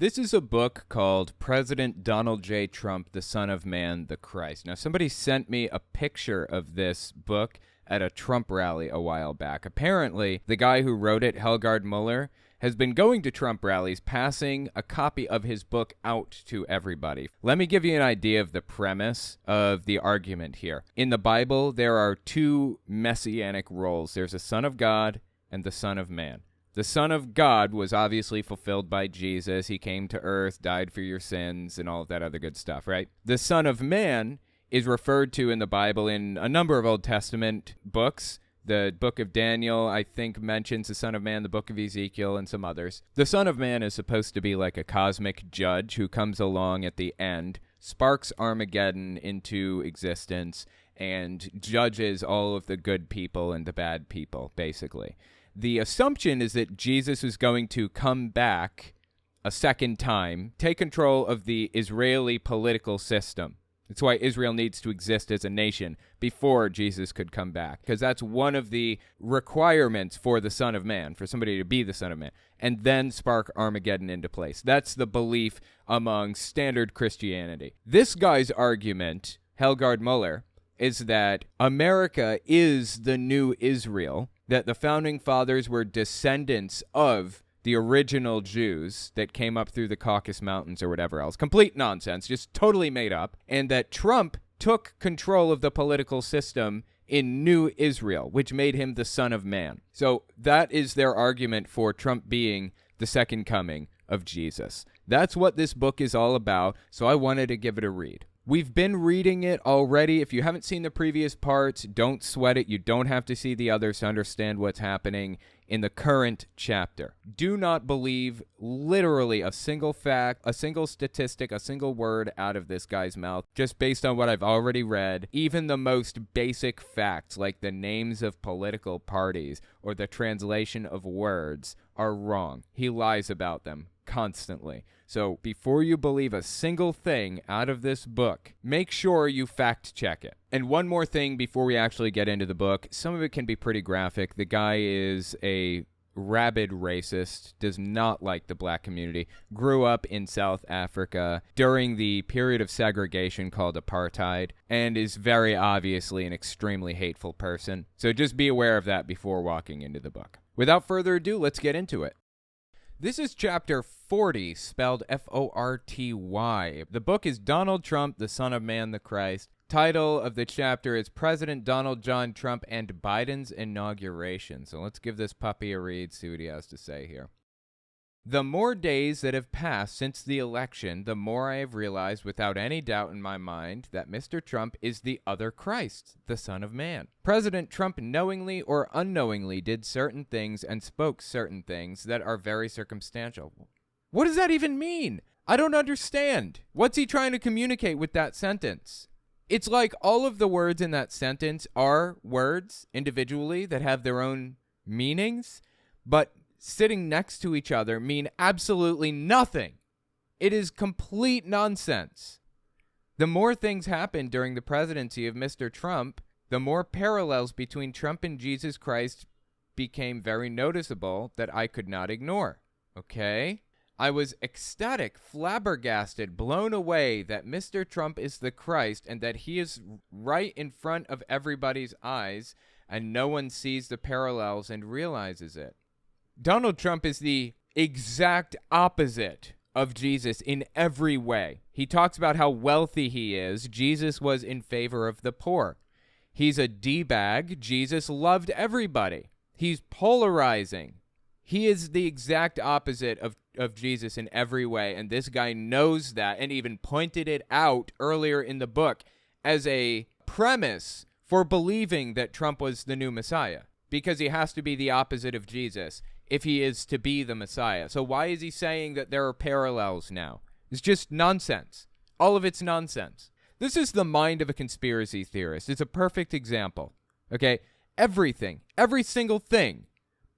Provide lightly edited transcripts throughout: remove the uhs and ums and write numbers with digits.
This is a book called President Donald J. Trump, the Son of Man, the Christ. Now, somebody sent me a picture of this book at a Trump rally a while back. Apparently, the guy who wrote it, Helgard Muller, has been going to Trump rallies, passing a copy of his book out to everybody. Let me give you an idea of the premise of the argument here. In the Bible, there are two messianic roles. There's a Son of God and the Son of Man. The Son of God was obviously fulfilled by Jesus. He came to earth, died for your sins, and all of that other good stuff, right? The Son of Man is referred to in the Bible in a number of Old Testament books. The book of Daniel, I think, mentions the Son of Man, the book of Ezekiel, and some others. The Son of Man is supposed to be like a cosmic judge who comes along at the end, sparks Armageddon into existence, and judges all of the good people and the bad people, basically. The assumption is that Jesus is going to come back a second time, take control of the Israeli political system. That's why Israel needs to exist as a nation before Jesus could come back, because that's one of the requirements for the Son of Man, for somebody to be the Son of Man, and then spark Armageddon into place. That's the belief among standard Christianity. This guy's argument, Helgard Muller, is that America is the new Israel, that the founding fathers were descendants of the original Jews that came up through the Caucasus Mountains or whatever else. Complete nonsense, just totally made up. And that Trump took control of the political system in New Israel, which made him the Son of Man. So that is their argument for Trump being the second coming of Jesus. That's what this book is all about, so I wanted to give it a read. We've been reading it already. If you haven't seen the previous parts, don't sweat it. You don't have to see the others to understand what's happening in the current chapter. Do not believe literally a single fact, a single statistic, a single word out of this guy's mouth, just based on what I've already read. Even the most basic facts, like the names of political parties or the translation of words, are wrong. He lies about them constantly. So before you believe a single thing out of this book, make sure you fact check it. And one more thing before we actually get into the book. Some of it can be pretty graphic. The guy is a rabid racist, does not like the black community, grew up in South Africa during the period of segregation called apartheid, and is very obviously an extremely hateful person. So just be aware of that before walking into the book. Without further ado, let's get into it. This is chapter 40, spelled F-O-R-T-Y. The book is Donald Trump, the Son of Man, the Christ. Title of the chapter is President Donald John Trump and Biden's Inauguration. So let's give this puppy a read, see what he has to say here. The more days that have passed since the election, the more I have realized without any doubt in my mind that Mr. Trump is the other Christ, the Son of Man. President Trump knowingly or unknowingly did certain things and spoke certain things that are very circumstantial. What does that even mean? I don't understand. What's he trying to communicate with that sentence? It's like all of the words in that sentence are words individually that have their own meanings, but sitting next to each other mean absolutely nothing. It is complete nonsense. The more things happened during the presidency of Mr. Trump, the more parallels between Trump and Jesus Christ became very noticeable that I could not ignore. Okay? I was ecstatic, flabbergasted, blown away that Mr. Trump is the Christ and that he is right in front of everybody's eyes and no one sees the parallels and realizes it. Donald Trump is the exact opposite of Jesus in every way. He talks about how wealthy he is. Jesus was in favor of the poor. He's a D-bag. Jesus loved everybody. He's polarizing. He is the exact opposite of Jesus in every way, and this guy knows that and even pointed it out earlier in the book as a premise for believing that Trump was the new Messiah, because he has to be the opposite of Jesus if he is to be the Messiah. So why is he saying that there are parallels now? It's just nonsense. All of it's nonsense. This is the mind of a conspiracy theorist. It's a perfect example. Okay? Everything, every single thing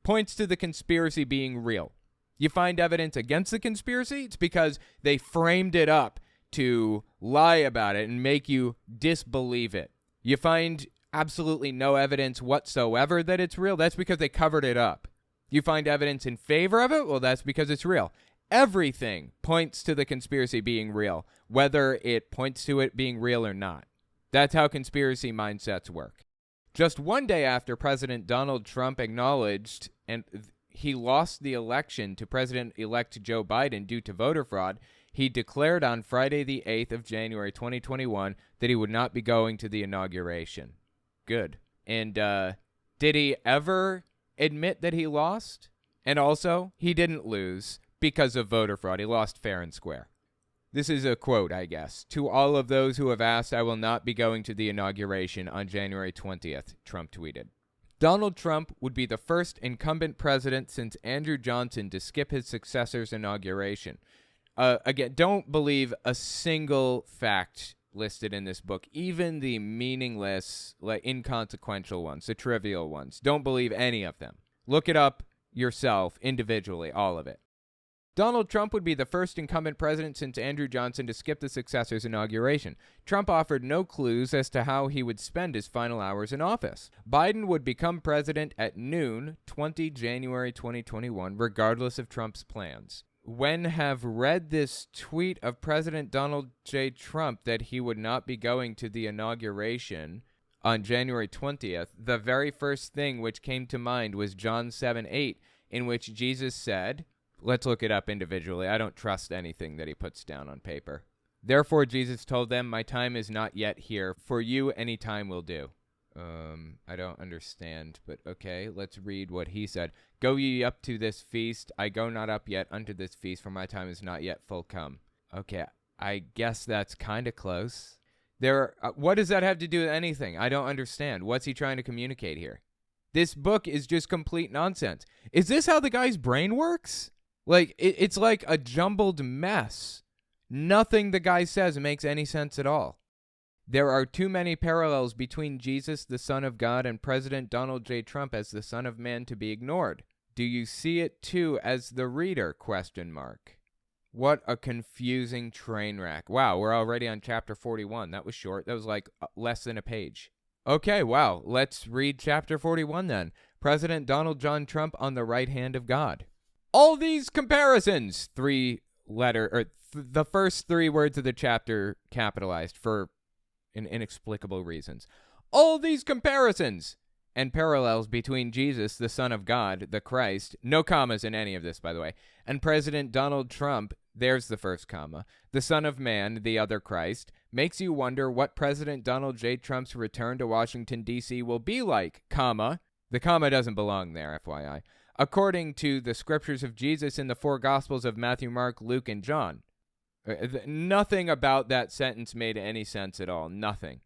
points to the conspiracy being real. You find evidence against the conspiracy, it's because they framed it up to lie about it and make you disbelieve it. You find absolutely no evidence whatsoever that it's real, that's because they covered it up. You find evidence in favor of it, well, that's because it's real. Everything points to the conspiracy being real, whether it points to it being real or not. That's how conspiracy mindsets work. Just one day after President Donald Trump acknowledged and he lost the election to President-elect Joe Biden due to voter fraud, he declared on Friday the 8th of January 2021 that he would not be going to the inauguration. Good. And did he ever admit that he lost? And also, he didn't lose because of voter fraud. He lost fair and square. This is a quote, I guess. To all of those who have asked, I will not be going to the inauguration on January 20th, Trump tweeted. Donald Trump would be the first incumbent president since Andrew Johnson to skip his successor's inauguration. Again, don't believe a single fact listed in this book, even the meaningless, inconsequential ones, the trivial ones. Don't believe any of them. Look it up yourself, individually, all of it. Donald Trump would be the first incumbent president since Andrew Johnson to skip the successor's inauguration. Trump offered no clues as to how he would spend his final hours in office. Biden would become president at noon, 20 January 2021, regardless of Trump's plans. When have read this tweet of President Donald J. Trump that he would not be going to the inauguration on January 20th, the very first thing which came to mind was John 7:8, in which Jesus said, let's look it up individually. I don't trust anything that he puts down on paper. Therefore, Jesus told them, my time is not yet here. For you, any time will do. I don't understand, but okay, let's read what he said. Go ye up to this feast. I go not up yet unto this feast, for my time is not yet full come. Okay, I guess that's kind of close. What does that have to do with anything? I don't understand. What's he trying to communicate here? This book is just complete nonsense. Is this how the guy's brain works? It's like a jumbled mess. Nothing the guy says makes any sense at all. There are too many parallels between Jesus, the Son of God, and President Donald J. Trump as the Son of Man to be ignored. Do you see it too as the reader? ? What a confusing train wreck. Wow, we're already on chapter 41. That was short. That was less than a page. Okay, wow. Let's read chapter 41 then. President Donald John Trump on the right hand of God. All these comparisons, the first three words of the chapter capitalized for inexplicable reasons. All these comparisons and parallels between Jesus, the Son of God, the Christ, no commas in any of this, by the way, and President Donald Trump, there's the first comma, the Son of Man, the other Christ, makes you wonder what President Donald J. Trump's return to Washington, D.C. will be like, comma. The comma doesn't belong there, FYI. According to the scriptures of Jesus in the four Gospels of Matthew, Mark, Luke, and John. Nothing about that sentence made any sense at all. Nothing.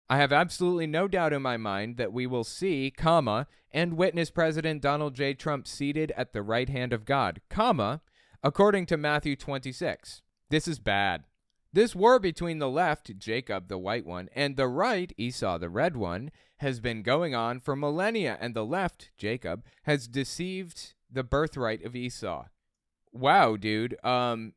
I have absolutely no doubt in my mind that we will see, comma, and witness President Donald J. Trump seated at the right hand of God, comma, according to Matthew 26. This is bad. This war between the left, Jacob, the white one, and the right, Esau, the red one, has been going on for millennia, and the left, Jacob, has deceived the birthright of Esau. Wow, dude.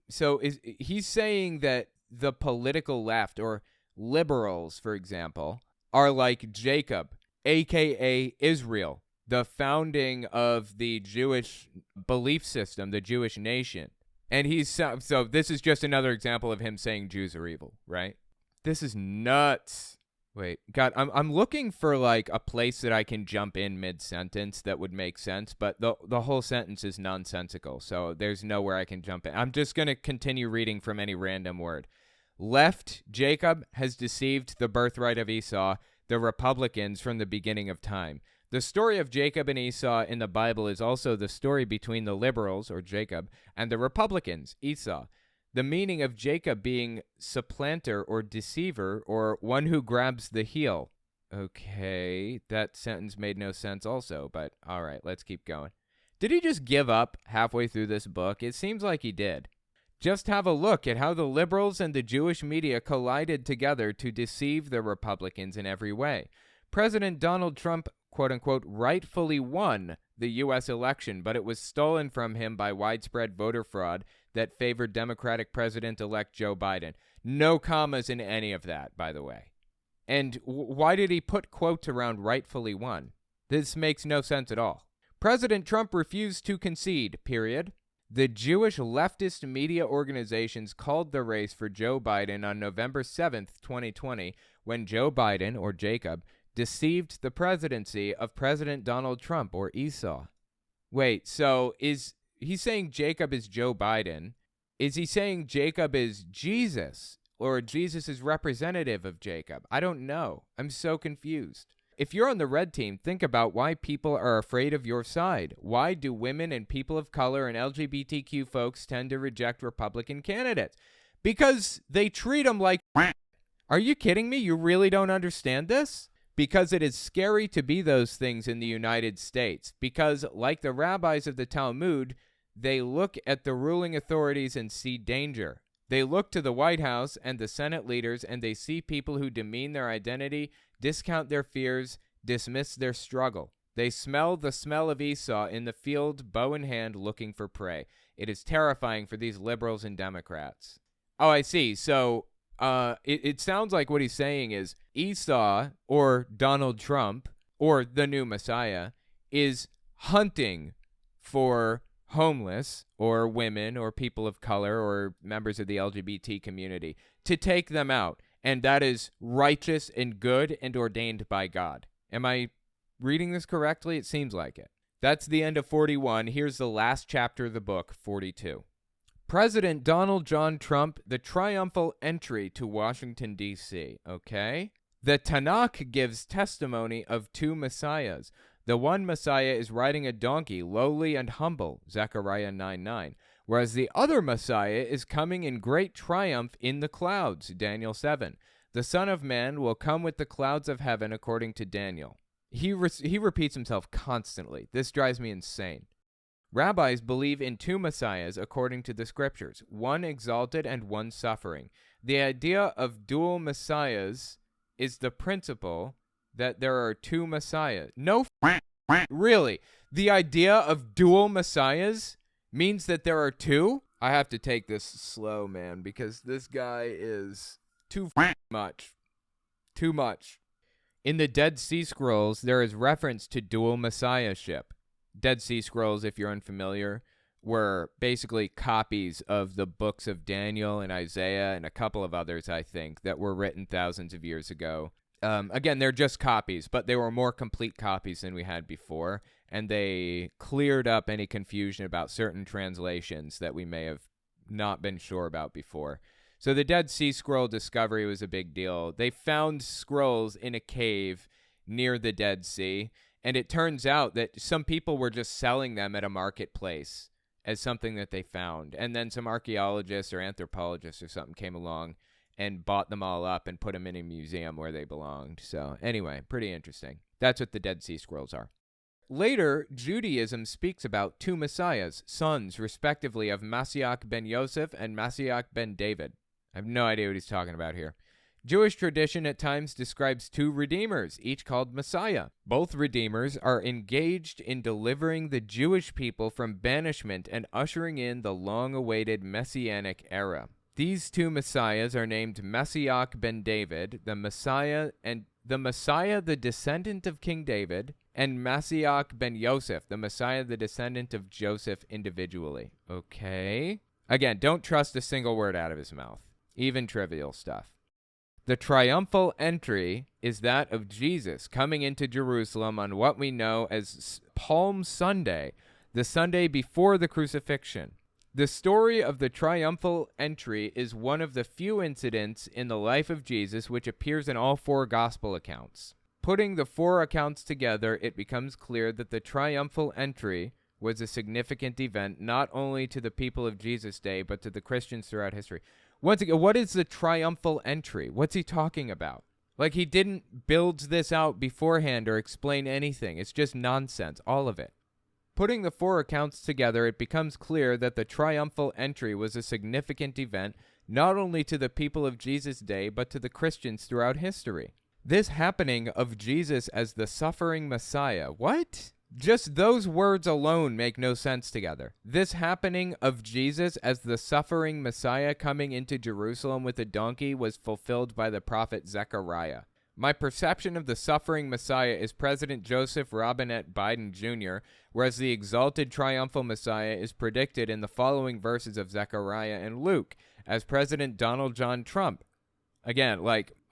So he's saying that the political left, or liberals, for example, are like Jacob, a.k.a. Israel, the founding of the Jewish belief system, the Jewish nation. And so this is just another example of him saying Jews are evil, right? This is nuts. Wait, God, I'm looking for a place that I can jump in mid-sentence that would make sense, but the whole sentence is nonsensical, so there's nowhere I can jump in. I'm just going to continue reading from any random word. Left, Jacob has deceived the birthright of Esau, the Republicans from the beginning of time. The story of Jacob and Esau in the Bible is also the story between the liberals, or Jacob, and the Republicans, Esau. The meaning of Jacob being supplanter or deceiver or one who grabs the heel. Okay, that sentence made no sense also, but all right, let's keep going. Did he just give up halfway through this book? It seems like he did. Just have a look at how the liberals and the Jewish media collided together to deceive the Republicans in every way. President Donald Trump, quote-unquote, rightfully won the U.S. election, but it was stolen from him by widespread voter fraud that favored Democratic President-elect Joe Biden. No commas in any of that, by the way. And why did he put quotes around rightfully won? This makes no sense at all. President Trump refused to concede, period. The Jewish leftist media organizations called the race for Joe Biden on November 7th, 2020, when Joe Biden, or Jacob, deceived the presidency of President Donald Trump, or Esau. Wait, so is he saying Jacob is Joe Biden? Is he saying Jacob is Jesus, or Jesus is representative of Jacob? I don't know. I'm so confused. If you're on the red team, think about why people are afraid of your side. Why do women and people of color and LGBTQ folks tend to reject Republican candidates? Because they treat them like... Are you kidding me? You really don't understand this? Because it is scary to be those things in the United States. Because, like the rabbis of the Talmud, they look at the ruling authorities and see danger. They look to the White House and the Senate leaders and they see people who demean their identity, discount their fears, dismiss their struggle. They smell the smell of Esau in the field, bow in hand, looking for prey. It is terrifying for these liberals and Democrats. Oh, I see. So it sounds like what he's saying is Esau, or Donald Trump, or the new Messiah, is hunting for homeless or women or people of color or members of the LGBT community to take them out. And that is righteous and good and ordained by God. Am I reading this correctly? It seems like it. That's the end of 41. Here's the last chapter of the book, 42. President Donald John Trump, the triumphal entry to Washington, D.C. Okay? The Tanakh gives testimony of two messiahs. The one Messiah is riding a donkey, lowly and humble, Zechariah 9:9, whereas the other Messiah is coming in great triumph in the clouds, Daniel 7. The Son of Man will come with the clouds of heaven, according to Daniel. He repeats himself constantly. This drives me insane. Rabbis believe in two messiahs according to the scriptures, one exalted and one suffering. The idea of dual messiahs is the principle that there are two messiahs. No, really. The idea of dual messiahs means that there are two? I have to take this slow, man, because this guy is too much. Too much. In the Dead Sea Scrolls, there is reference to dual messiahship. Dead Sea Scrolls, if you're unfamiliar, were basically copies of the books of Daniel and Isaiah and a couple of others, I think, that were written thousands of years ago. Again, they're just copies, but they were more complete copies than we had before, and they cleared up any confusion about certain translations that we may have not been sure about before. So the Dead Sea Scroll discovery was a big deal. They found scrolls in a cave near the Dead Sea, and it turns out that some people were just selling them at a marketplace as something that they found, and then some archaeologists or anthropologists or something came along and bought them all up and put them in a museum where they belonged. So anyway, pretty interesting. That's what the Dead Sea Scrolls are. Later, Judaism speaks about two messiahs, sons, respectively, of Mashiach ben Yosef and Mashiach ben David. I have no idea what he's talking about here. Jewish tradition at times describes two redeemers, each called Messiah. Both redeemers are engaged in delivering the Jewish people from banishment and ushering in the long-awaited Messianic era. These two messiahs are named Mashiach ben David, the Messiah, the descendant of King David, and Mashiach ben Yosef, the Messiah, the descendant of Joseph individually. Okay. Again, don't trust a single word out of his mouth, even trivial stuff. The triumphal entry is that of Jesus coming into Jerusalem on what we know as Palm Sunday, the Sunday before the crucifixion. The story of the triumphal entry is one of the few incidents in the life of Jesus which appears in all four gospel accounts. Putting the four accounts together, it becomes clear that the triumphal entry was a significant event not only to the people of Jesus' day, but to the Christians throughout history. Once again, what is the triumphal entry? What's he talking about? Like, he didn't build this out beforehand or explain anything. It's just nonsense, all of it. Putting the four accounts together, it becomes clear that the triumphal entry was a significant event not only to the people of Jesus' day, but to the Christians throughout history. This happening of Jesus as the suffering Messiah, what? Just those words alone make no sense together. This happening of Jesus as the suffering Messiah coming into Jerusalem with a donkey was fulfilled by the prophet Zechariah. My perception of the suffering Messiah is President Joseph Robinette Biden Jr., whereas the exalted triumphal Messiah is predicted in the following verses of Zechariah and Luke as President Donald John Trump. Again,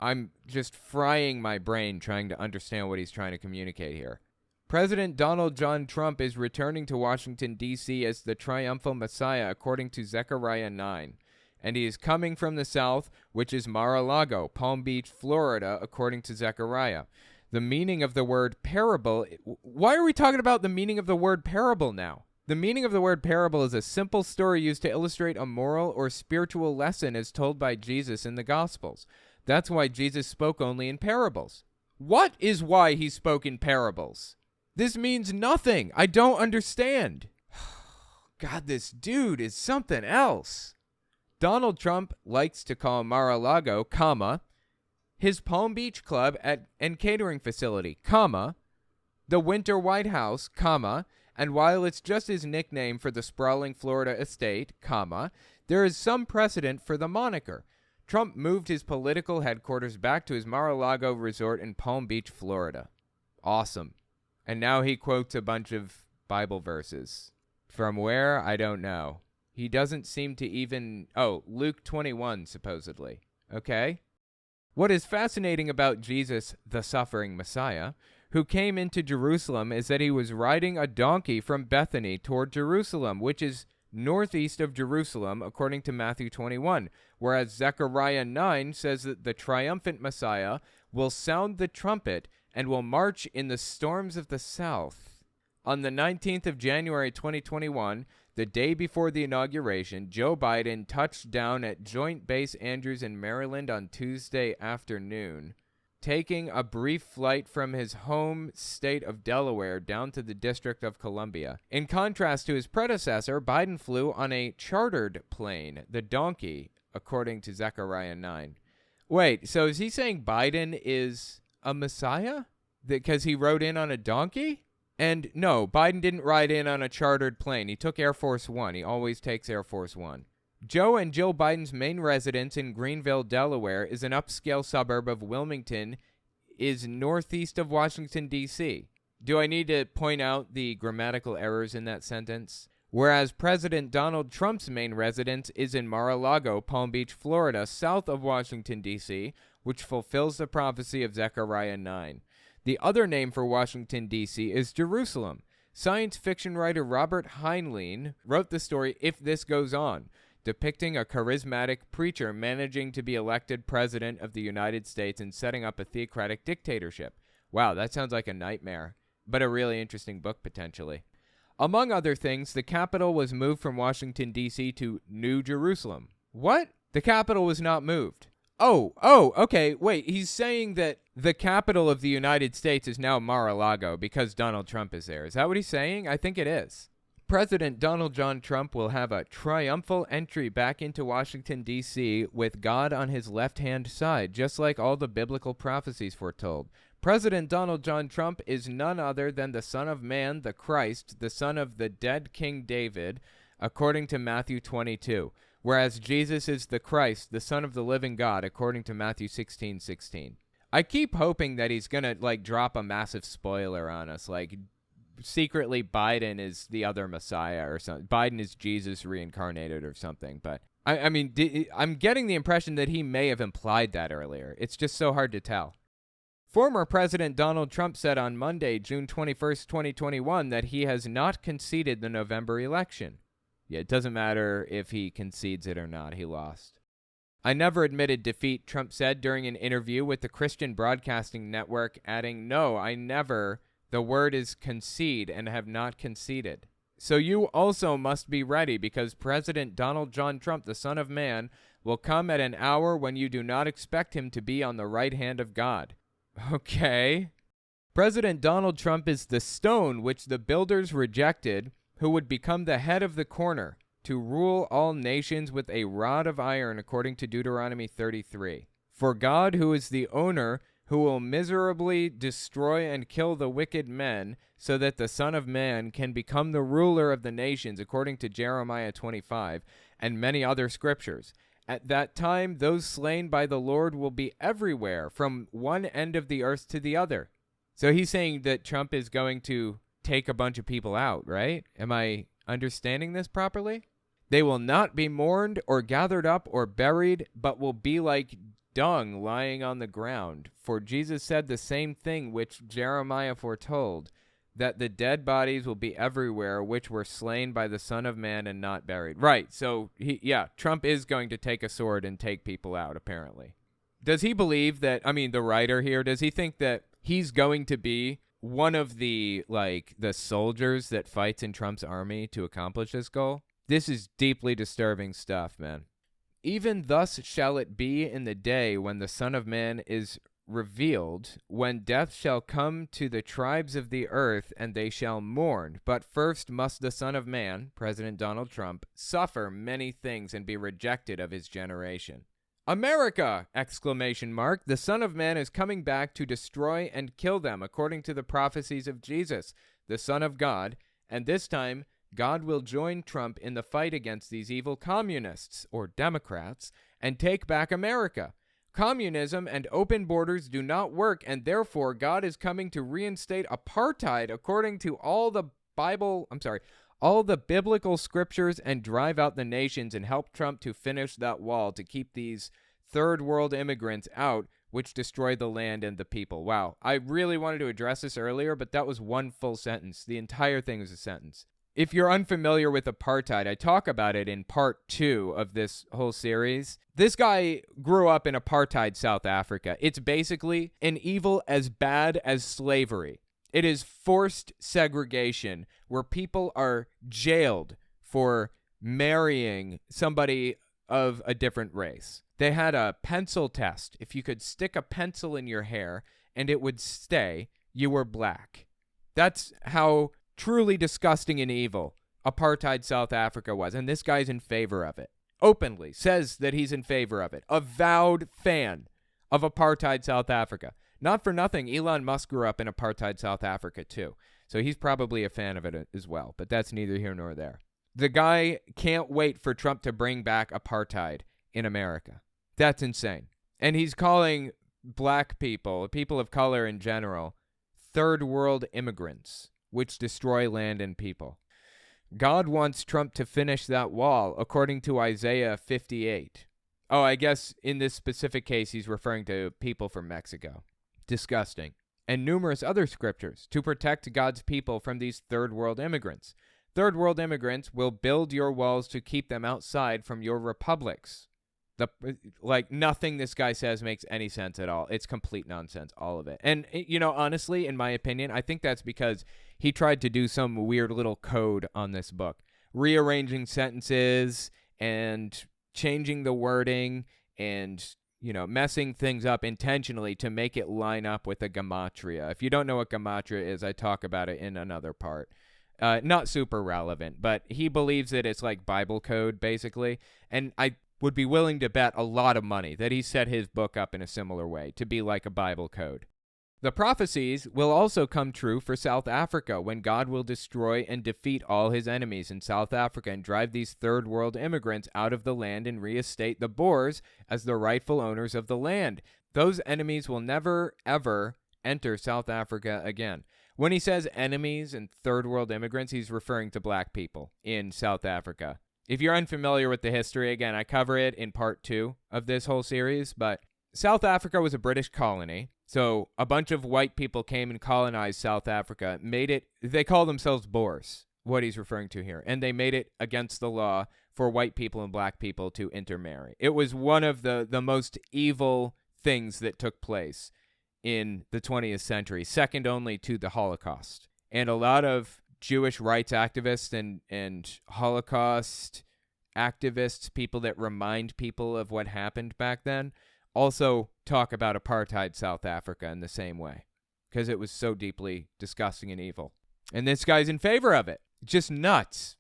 I'm just frying my brain trying to understand what he's trying to communicate here. President Donald John Trump is returning to Washington, D.C. as the triumphal Messiah, according to Zechariah 9. And he is coming from the south, which is Mar-a-Lago, Palm Beach, Florida, according to Zechariah. The meaning of the word parable... Why are we talking about the meaning of the word parable now? The meaning of the word parable is a simple story used to illustrate a moral or spiritual lesson as told by Jesus in the Gospels. That's why Jesus spoke only in parables. What is why he spoke in parables? This means nothing. I don't understand. God, this dude is something else. Donald Trump likes to call Mar-a-Lago, his Palm Beach club and catering facility, the Winter White House, and while it's just his nickname for the sprawling Florida estate, there is some precedent for the moniker. Trump moved his political headquarters back to his Mar-a-Lago resort in Palm Beach, Florida. Awesome. And now he quotes a bunch of Bible verses. From where? I don't know. He doesn't seem to even... Oh, Luke 21, supposedly. Okay. What is fascinating about Jesus, the suffering Messiah, who came into Jerusalem, is that he was riding a donkey from Bethany toward Jerusalem, which is northeast of Jerusalem, according to Matthew 21, whereas Zechariah 9 says that the triumphant Messiah will sound the trumpet and will march in the storms of the south. On the 19th of January 2021, the day before the inauguration, Joe Biden touched down at Joint Base Andrews in Maryland on Tuesday afternoon, taking a brief flight from his home state of Delaware down to the District of Columbia. In contrast to his predecessor, Biden flew on a chartered plane, the Donkey, according to Zechariah 9. Wait, so is he saying Biden is a messiah? Because he rode in on a donkey? And no, Biden didn't ride in on a chartered plane. He took Air Force One. He always takes Air Force One. Joe and Jill Biden's main residence in Greenville, Delaware, is an upscale suburb of Wilmington, is northeast of Washington, D.C. Do I need to point out the grammatical errors in that sentence? Whereas President Donald Trump's main residence is in Mar-a-Lago, Palm Beach, Florida, south of Washington, D.C., which fulfills the prophecy of Zechariah 9. The other name for Washington, D.C. is Jerusalem. Science fiction writer Robert Heinlein wrote the story If This Goes On, depicting a charismatic preacher managing to be elected president of the United States and setting up a theocratic dictatorship. Wow, that sounds like a nightmare, but a really interesting book potentially. Among other things, the capital was moved from Washington, D.C. to New Jerusalem. What? The capital was not moved. Oh, okay, wait, he's saying that the capital of the United States is now Mar-a-Lago because Donald Trump is there. Is that what he's saying? I think it is. President Donald John Trump will have a triumphal entry back into Washington, D.C. with God on his left-hand side, just like all the biblical prophecies foretold. President Donald John Trump is none other than the Son of Man, the Christ, the son of the dead King David, according to Matthew 22. Whereas Jesus is the Christ, the Son of the living God, according to Matthew 16:16. I keep hoping that he's going to, drop a massive spoiler on us, secretly Biden is the other Messiah or something. Biden is Jesus reincarnated or something. But, I'm getting the impression that he may have implied that earlier. It's just so hard to tell. Former President Donald Trump said on Monday, June 21st, 2021, that he has not conceded the November election. Yeah, it doesn't matter if he concedes it or not. He lost. I never admitted defeat, Trump said during an interview with the Christian Broadcasting Network, adding, "No, I never. The word is concede and have not conceded." So you also must be ready because President Donald John Trump, the Son of Man, will come at an hour when you do not expect him to be on the right hand of God. Okay. President Donald Trump is the stone which the builders rejected, who would become the head of the corner, to rule all nations with a rod of iron, according to Deuteronomy 33. For God, who is the owner, who will miserably destroy and kill the wicked men, so that the Son of Man can become the ruler of the nations, according to Jeremiah 25, and many other scriptures. At that time, those slain by the Lord will be everywhere, from one end of the earth to the other. So he's saying that Trump is going to take a bunch of people out, right? Am I understanding this properly? They will not be mourned or gathered up or buried, but will be like dung lying on the ground. For Jesus said the same thing which Jeremiah foretold, that the dead bodies will be everywhere, which were slain by the Son of Man and not buried. Right, so Trump is going to take a sword and take people out, apparently. Does he believe that, the writer here, does he think that he's going to be one of the soldiers that fights in Trump's army to accomplish this goal? This is deeply disturbing stuff, man. Even thus shall it be in the day when the Son of Man is revealed, when death shall come to the tribes of the earth, and they shall mourn. But first must the Son of Man, President Donald Trump, suffer many things and be rejected of his generation. America! ! The Son of Man is coming back to destroy and kill them, according to the prophecies of Jesus, the Son of God, and this time God will join Trump in the fight against these evil communists, or Democrats, and take back America. Communism and open borders do not work, and therefore God is coming to reinstate apartheid according to all the biblical scriptures, and drive out the nations and help Trump to finish that wall to keep these third world immigrants out, which destroy the land and the people. Wow, I really wanted to address this earlier, but that was one full sentence. The entire thing was a sentence. If you're unfamiliar with apartheid, I talk about it in part 2 of this whole series. This guy grew up in apartheid South Africa. It's basically an evil as bad as slavery. It is forced segregation where people are jailed for marrying somebody of a different race. They had a pencil test. If you could stick a pencil in your hair and it would stay, you were black. That's how truly disgusting and evil apartheid South Africa was, and this guy's in favor of it. Openly says that he's in favor of it. Avowed fan of apartheid South Africa. Not for nothing, Elon Musk grew up in apartheid South Africa too, so he's probably a fan of it as well, but that's neither here nor there. The guy can't wait for Trump to bring back apartheid in America. That's insane. And he's calling black people, people of color in general, third world immigrants, which destroy land and people. God wants Trump to finish that wall, according to Isaiah 58. Oh, I guess in this specific case, he's referring to people from Mexico. Disgusting. And numerous other scriptures to protect God's people from these third world immigrants. Third world immigrants will build your walls to keep them outside from your republics. Nothing this guy says makes any sense at all. It's complete nonsense, all of it. And, honestly, in my opinion, I think that's because he tried to do some weird little code on this book, rearranging sentences and changing the wording and, messing things up intentionally to make it line up with a gematria. If you don't know what gematria is, I talk about it in another part. Not super relevant, but he believes that it's like Bible code, basically. And I would be willing to bet a lot of money that he set his book up in a similar way to be like a Bible code. The prophecies will also come true for South Africa when God will destroy and defeat all his enemies in South Africa and drive these third world immigrants out of the land and reinstate the Boers as the rightful owners of the land. Those enemies will never, ever enter South Africa again. When he says enemies and third world immigrants, he's referring to black people in South Africa. If you're unfamiliar with the history, again, I cover it in part 2 of this whole series, but South Africa was a British colony, so a bunch of white people came and colonized South Africa, they call themselves Boers, what he's referring to here, and they made it against the law for white people and black people to intermarry. It was one of the most evil things that took place in the 20th century, second only to the Holocaust. And a lot of Jewish rights activists and Holocaust activists, people that remind people of what happened back then, also talk about apartheid South Africa in the same way because it was so deeply disgusting and evil. And this guy's in favor of it. Just nuts.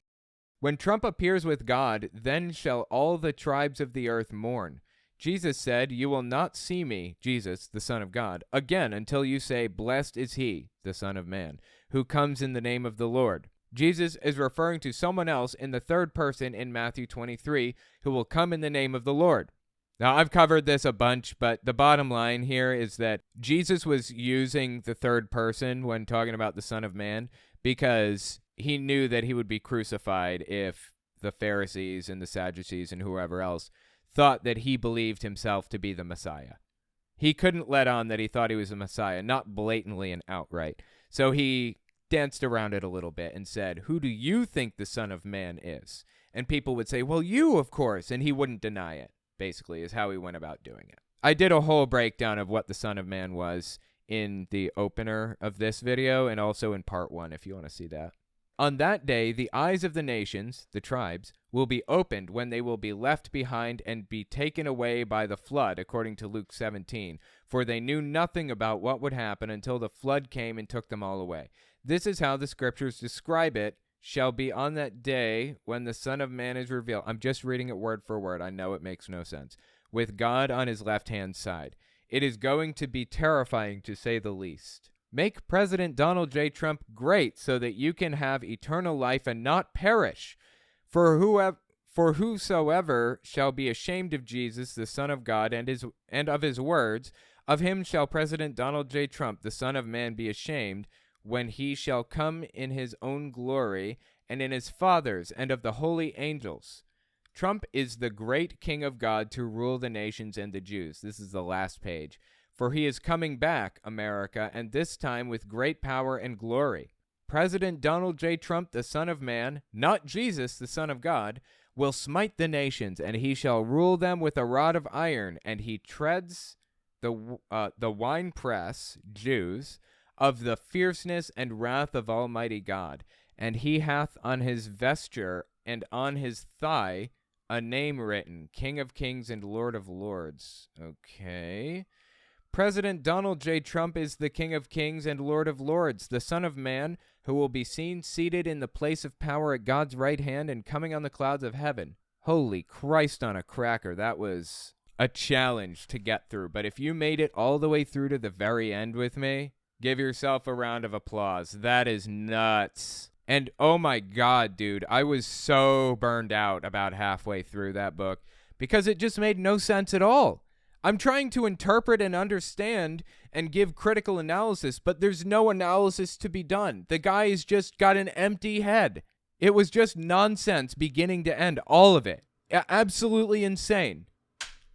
When Trump appears with God, then shall all the tribes of the earth mourn. Jesus said, "You will not see me," Jesus, the Son of God, "again until you say, 'Blessed is he, the Son of Man, who comes in the name of the Lord.'" Jesus is referring to someone else in the third person in Matthew 23 who will come in the name of the Lord. Now, I've covered this a bunch, but the bottom line here is that Jesus was using the third person when talking about the Son of Man because he knew that he would be crucified if the Pharisees and the Sadducees and whoever else thought that he believed himself to be the Messiah. He couldn't let on that he thought he was a Messiah, not blatantly and outright. So he danced around it a little bit and said, "Who do you think the Son of Man is?" And people would say, "Well, you, of course." And he wouldn't deny it, basically, is how he went about doing it. I did a whole breakdown of what the Son of Man was in the opener of this video and also in part 1, if you want to see that. On that day, the eyes of the nations, the tribes, will be opened when they will be left behind and be taken away by the flood, according to Luke 17. For they knew nothing about what would happen until the flood came and took them all away. This is how the scriptures describe it, shall be on that day when the Son of Man is revealed. I'm just reading it word for word. I know it makes no sense. With God on his left-hand side. It is going to be terrifying, to say the least. Make President Donald J. Trump great so that you can have eternal life and not perish. For whosoever shall be ashamed of Jesus, the Son of God, and of his words, of him shall President Donald J. Trump, the Son of Man, be ashamed, when he shall come in his own glory, and in his Father's, and of the holy angels. Trump is the great King of God to rule the nations and the Jews. This is the last page. For he is coming back, America, and this time with great power and glory. President Donald J. Trump, the Son of Man, not Jesus, the Son of God, will smite the nations, and he shall rule them with a rod of iron, and he treads the winepress, Jews, of the fierceness and wrath of Almighty God. And he hath on his vesture and on his thigh a name written, King of Kings and Lord of Lords. Okay. President Donald J. Trump is the King of Kings and Lord of Lords, the Son of Man, who will be seen seated in the place of power at God's right hand and coming on the clouds of heaven. Holy Christ on a cracker. That was a challenge to get through. But if you made it all the way through to the very end with me, give yourself a round of applause. That is nuts. And oh my God, dude, I was so burned out about halfway through that book because it just made no sense at all. I'm trying to interpret and understand and give critical analysis, but there's no analysis to be done. The guy has just got an empty head. It was just nonsense beginning to end, all of it. Absolutely insane.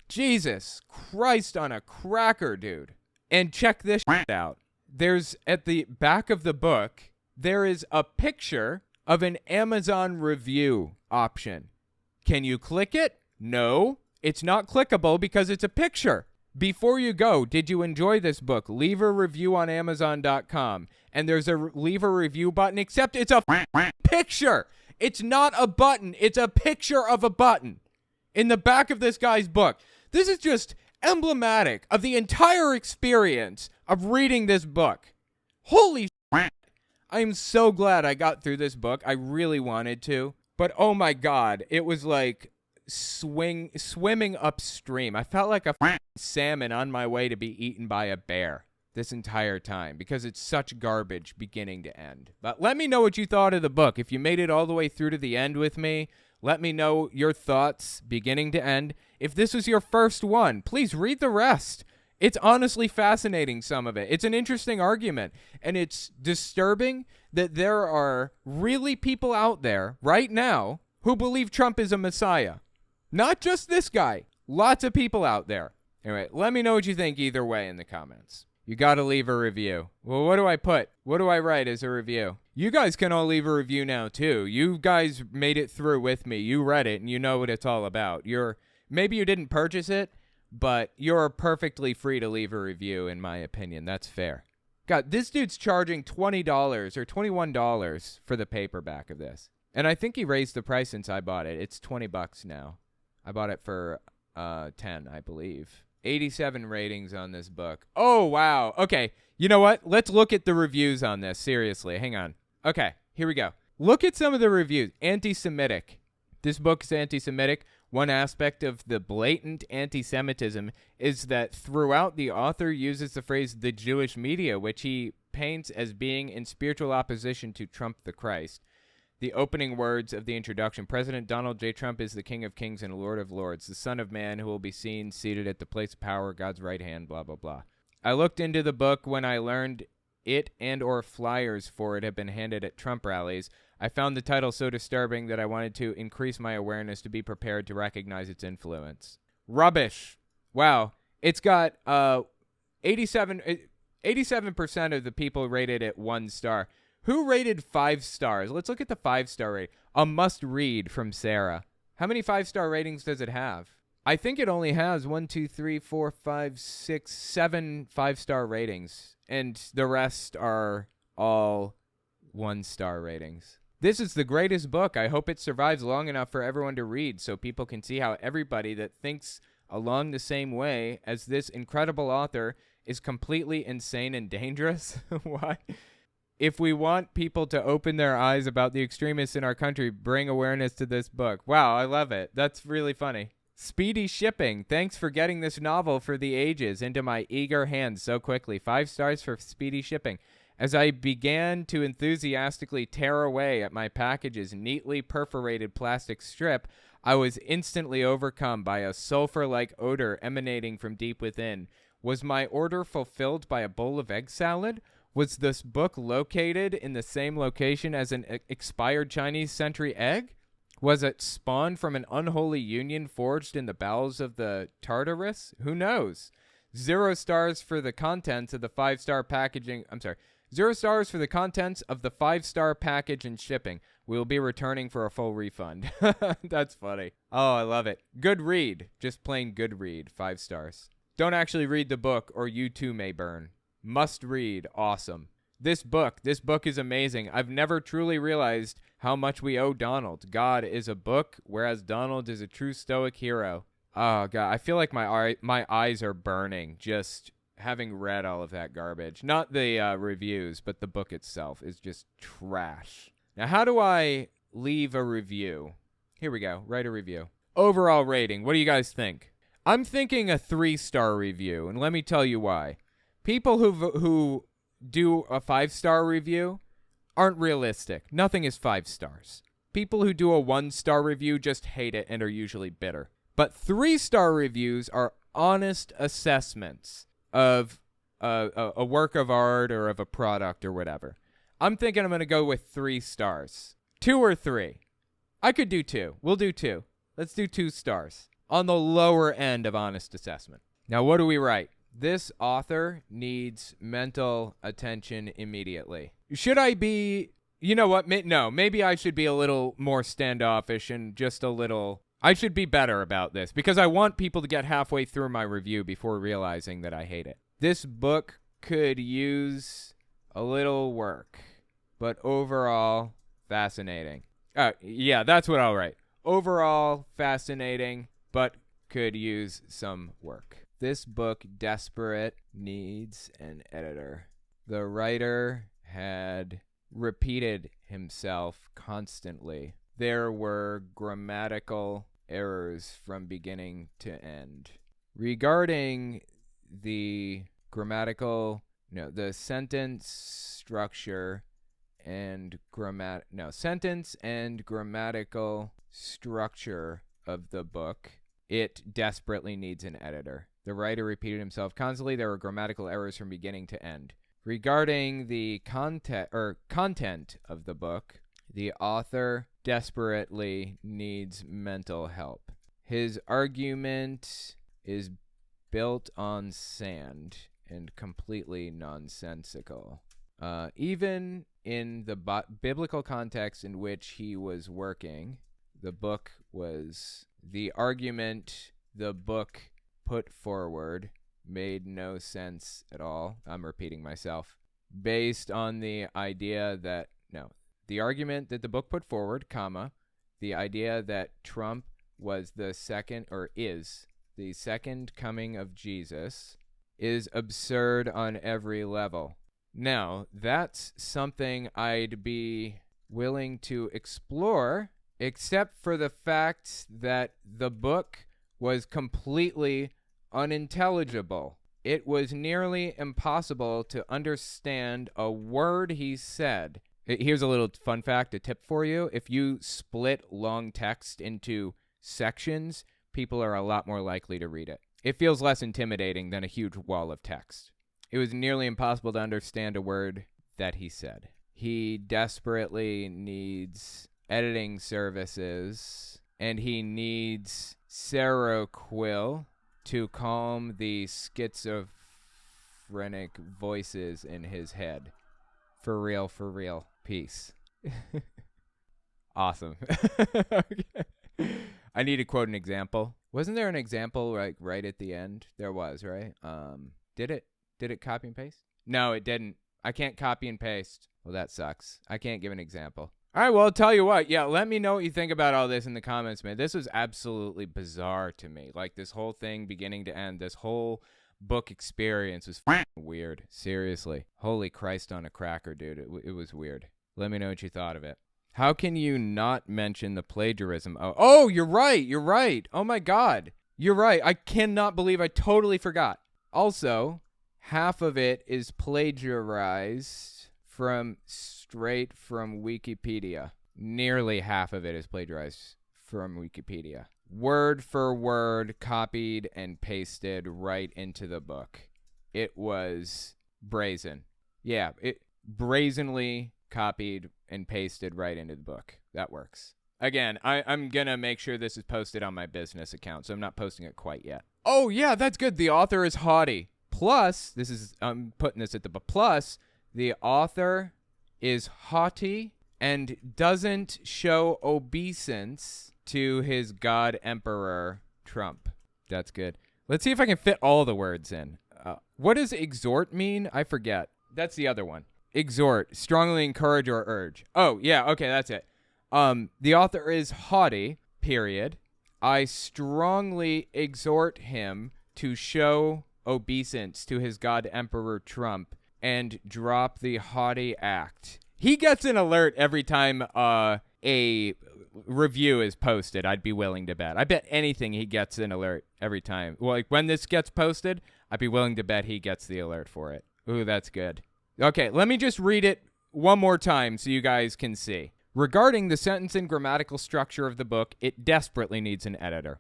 Jesus Christ on a cracker, dude. And check this shit out. There's, at the back of the book, there is a picture of an Amazon review option. Can you click it? No. It's not clickable because it's a picture. Before you go, did you enjoy this book? Leave a review on Amazon.com. And there's a leave a review button, except it's a picture. It's not a button. It's a picture of a button in the back of this guy's book. This is just emblematic of the entire experience of reading this book. Holy shit. I am so glad I got through this book. I really wanted to. But oh my God, it was like swimming upstream. I felt like a salmon on my way to be eaten by a bear this entire time because it's such garbage beginning to end. But let me know what you thought of the book. If you made it all the way through to the end with me, let me know your thoughts beginning to end. If this was your first one, please read the rest. It's honestly fascinating, some of it. It's an interesting argument, and it's disturbing that there are really people out there right now who believe Trump is a messiah. Not just this guy. Lots of people out there. Anyway, let me know what you think either way in the comments. You got to leave a review. Well, what do I put? What do I write as a review? You guys can all leave a review now, too. You guys made it through with me. You read it, and you know what it's all about. Maybe you didn't purchase it, but you're perfectly free to leave a review, in my opinion. That's fair. God, this dude's charging $20 or $21 for the paperback of this. And I think he raised the price since I bought it. It's $20 now. I bought it for 10, I believe. 87 ratings on this book. Oh, wow. Okay, you know what? Let's look at the reviews on this. Seriously, hang on. Okay, here we go. Look at some of the reviews. Anti-Semitic. This book is anti-Semitic. One aspect of the blatant anti-Semitism is that throughout the author uses the phrase the Jewish media, which he paints as being in spiritual opposition to Trump the Christ. the opening words of the introduction. President Donald J. Trump is the King of Kings and Lord of Lords, the Son of Man who will be seen seated at the place of power, God's right hand, blah, blah, blah. I looked into the book when I learned it and or flyers for it have been handed at Trump rallies. I found the title so disturbing that I wanted to increase my awareness to be prepared to recognize its influence. Rubbish. Wow. It's got 87% of the people rated it 1 star. Who rated 5 stars? Let's look at the 5-star rating. A must read from Sarah. How many 5-star ratings does it have? I think it only has 7 5-star ratings. And the rest are all 1-star ratings. This is the greatest book. I hope it survives long enough for everyone to read so people can see how everybody that thinks along the same way as this incredible author is completely insane and dangerous. Why? If we want people to open their eyes about the extremists in our country, bring awareness to this book. Wow, I love it. That's really funny. Speedy shipping. Thanks for getting this novel for the ages into my eager hands so quickly. 5 stars for speedy shipping. As I began to enthusiastically tear away at my package's neatly perforated plastic strip, I was instantly overcome by a sulfur-like odor emanating from deep within. Was my order fulfilled by a bowl of egg salad? Was this book located in the same location as an expired Chinese century egg? Was it spawned from an unholy union forged in the bowels of the Tartarus? Who knows? 0 stars for the contents of the 5-star packaging. 0 stars for the contents of the 5-star package and shipping. We'll be returning for a full refund. That's funny. Oh, I love it. Good read. Just plain good read. 5 stars. Don't actually read the book or you too may burn. Must read. Awesome. This book is amazing. I've never truly realized how much we owe Donald. God is a book, whereas Donald is a true stoic hero. Oh, God. I feel like my eyes are burning just having read all of that garbage. Not the reviews, but the book itself is just trash. Now, how do I leave a review? Here we go. Write a review. Overall rating. What do you guys think? I'm thinking a 3-star review, and let me tell you why. People who do a 5-star review aren't realistic. Nothing is 5 stars. People who do a 1-star review just hate it and are usually bitter. But 3-star reviews are honest assessments of a work of art or of a product or whatever. I'm thinking I'm going to go with 3 stars. 2 or 3. I could do 2. We'll do 2. Let's do 2 stars. On the lower end of honest assessment. Now, what do we write? This author needs mental attention immediately. Should I be... You know what? No, maybe I should be a little more standoffish and just a little... I should be better about this because I want people to get halfway through my review before realizing that I hate it. This book could use a little work, but overall, fascinating. Yeah, that's what I'll write. Overall, fascinating, but could use some work. This book, desperate, needs an editor. The writer had repeated himself constantly. There were grammatical errors from beginning to end. Regarding the the sentence structure and sentence and grammatical structure of the book, it desperately needs an editor. The writer repeated himself constantly. There were grammatical errors from beginning to end. Regarding the content of the book, the author desperately needs mental help. His argument is built on sand and completely nonsensical. Even in the biblical context in which he was working, the argument the book put forward made no sense at all. I'm repeating myself. Based on the idea that, the argument that the book put forward, the idea that Trump was is the second coming of Jesus, is absurd on every level. Now, that's something I'd be willing to explore, except for the fact that the book was completely unintelligible. It was nearly impossible to understand a word he said. Here's a little fun fact, a tip for you. If you split long text into sections, people are a lot more likely to read it. It feels less intimidating than a huge wall of text. It was nearly impossible to understand a word that he said. He desperately needs editing services, and he needs Seroquel to calm the schizophrenic voices in his head. For real. Peace. Awesome. Okay. I need to quote an example. Wasn't there an example like right at the end? There was, right? Did it copy and paste? No, it didn't. I can't copy and paste. Well, that sucks. I can't give an example. All right, well, I'll tell you what. Yeah, let me know what you think about all this in the comments, man. This was absolutely bizarre to me. Like, this whole thing, beginning to end, this whole book experience was weird. Seriously. Holy Christ on a cracker, dude. It was weird. Let me know what you thought of it. How can you not mention the plagiarism? Oh, you're right. Oh, my God. You're right. I cannot believe I totally forgot. Also, half of it is plagiarized straight from Wikipedia. Nearly half of it is plagiarized from Wikipedia. Word for word, copied and pasted right into the book. It was brazen. Yeah, it brazenly copied and pasted right into the book. That works. Again, I'm going to make sure this is posted on my business account, so I'm not posting it quite yet. Oh, yeah, that's good. The author is haughty. Plus, I'm putting this at the plus, the author is haughty and doesn't show obeisance to his God Emperor Trump. That's good. Let's see if I can fit all the words in. What does exhort mean? I forget. That's the other one. Exhort, strongly encourage or urge. Oh, yeah, okay, that's it. The author is haughty, period. I strongly exhort him to show obeisance to his God Emperor Trump and drop the haughty act. He gets an alert every time a review is posted. I'd be willing to bet. I bet anything he gets an alert every time. Well, like when this gets posted, I'd be willing to bet he gets the alert for it. Ooh, that's good. Okay, let me just read it one more time so you guys can see. Regarding the sentence and grammatical structure of the book, it desperately needs an editor.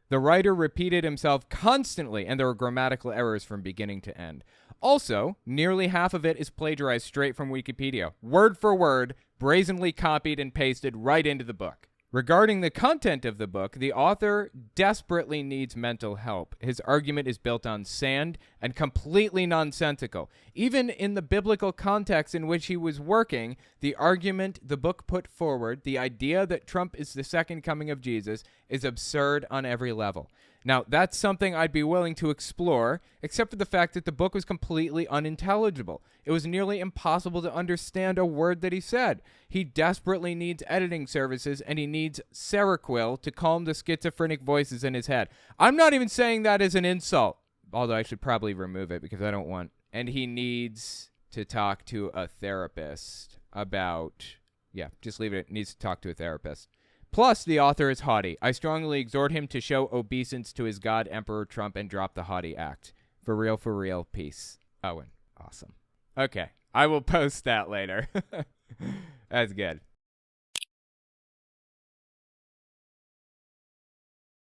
The writer repeated himself constantly, and there were grammatical errors from beginning to end. Also, nearly half of it is plagiarized straight from Wikipedia, word for word, brazenly copied and pasted right into the book. Regarding the content of the book, the author desperately needs mental help. His argument is built on sand and completely nonsensical. Even in the biblical context in which he was working, the argument the book put forward, the idea that Trump is the second coming of Jesus, is absurd on every level. Now, that's something I'd be willing to explore, except for the fact that the book was completely unintelligible. It was nearly impossible to understand a word that he said. He desperately needs editing services, and he needs Seroquel to calm the schizophrenic voices in his head. I'm not even saying that as an insult, although I should probably remove it because I don't want... And he needs to talk to a therapist about... Yeah, just leave it. Needs to talk to a therapist. Plus, the author is haughty. I strongly exhort him to show obeisance to his God Emperor Trump and drop the haughty act. For real, peace. Owen. Awesome. Okay, I will post that later. That's good.